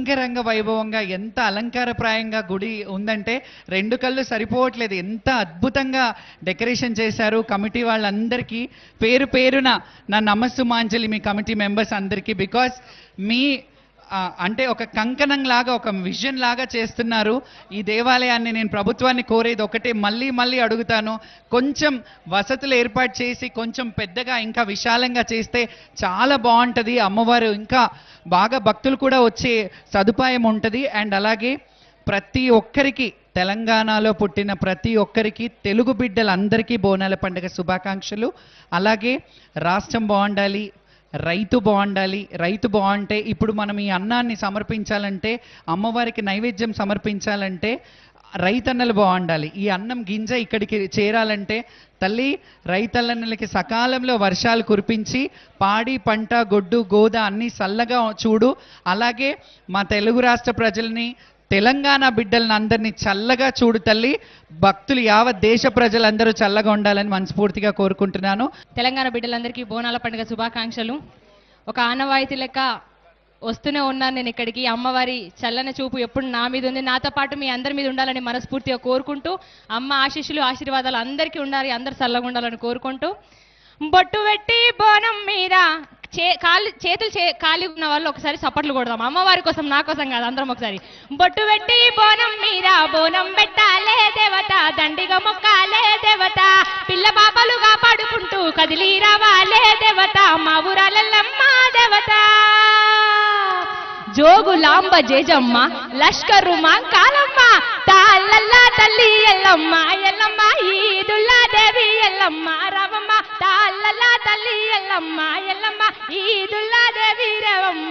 అంగరంగ వైభవంగా ఎంత అలంకారప్రాయంగా గుడి ఉందంటే 2 కళ్ళు సరిపోవట్లేదు. ఎంత అద్భుతంగా డెకరేషన్ చేశారు. కమిటీ వాళ్ళందరికీ పేరు పేరున నా నమస్సుమాంజలి మీ కమిటీ మెంబర్స్ అందరికీ. బికాస్ మీ అంటే ఒక కంకణం లాగా, ఒక విజన్ లాగా చేస్తున్నారు ఈ దేవాలయాన్ని. నేను ప్రభుత్వాన్ని కోరేది ఒకటే, మళ్ళీ మళ్ళీ అడుగుతాను, కొంచెం వసతులు ఏర్పాటు చేసి కొంచెం పెద్దగా ఇంకా విశాలంగా చేస్తే చాలా బాగుంటుంది. అమ్మవారు ఇంకా బాగా భక్తులు కూడా వచ్చే సదుపాయం ఉంటుంది. అండ్ అలాగే ప్రతి ఒక్కరికి, తెలంగాణలో పుట్టిన ప్రతి ఒక్కరికి, తెలుగు బిడ్డలందరికీ బోనాల పండుగ శుభాకాంక్షలు. అలాగే రాష్ట్రం బాగుండాలి, రైతు బాగుండాలి. రైతు బాగుంటే ఇప్పుడు మనం ఈ అన్నాన్ని సమర్పించాలంటే, అమ్మవారికి నైవేద్యం సమర్పించాలంటే రైతన్నలు బాగుండాలి. ఈ అన్నం గింజ ఇక్కడికి చేరాలంటే తల్లి రైతన్నలకి సకాలంలో వర్షాలు కురిపించి పాడి పంట గొడ్డు గోద అన్నీ చల్లగా చూడు. అలాగే మా తెలుగు రాష్ట్ర ప్రజల్ని, తెలంగాణ బిడ్డలను అందరినీ చల్లగా చూడు తల్లి. భక్తులు యావత్ దేశ ప్రజలందరూ చల్లగా ఉండాలని మనస్ఫూర్తిగా కోరుకుంటున్నాను. తెలంగాణ బిడ్డలందరికీ బోనాల పండుగ శుభాకాంక్షలు. ఒక ఆనవాయితీ లెక్క వస్తూనే ఉన్నాను నేను ఇక్కడికి. అమ్మవారి చల్లని చూపు ఎప్పుడు నా మీద ఉంది, నాతో పాటు మీ అందరి మీద ఉండాలని మనస్ఫూర్తిగా కోరుకుంటూ, అమ్మ ఆశీస్సులు ఆశీర్వాదాలు అందరికీ ఉండాలి, అందరు చల్లగా ఉండాలని కోరుకుంటూ, బొట్టు పెట్టి బోనం మీద చేతులు ఖాళీ ఉన్న వాళ్ళు ఒకసారి చప్పట్లు కొడదాం అమ్మవారి కోసం, నా కోసం కాదు, అందరం ఒకసారి. బొట్టు పెట్టి బోనం మీద బోనం పెట్టాలే దేవత, దండిగా మొక్కాలే దేవత, పిల్ల పాపలు కాపాడుకుంటూ కదిలి రావాలే దేవత, మా ఊరాలమ్మ దేవత. జోగులాంబ జేజమ్మ లష్కరు మా కాలమ్మ, తాళ్ళల్లా తల్లి ఎల్లమ్మ ఎల్లమ్మ, ఈదుల్లా దేవి ఎల్లమ్మ రావమ్మ, తాళ్ళల్లా తల్లి ఎల్లమ్మ ఎల్లమ్మ, ఈదుల్లా దేవి రేవమ్మ.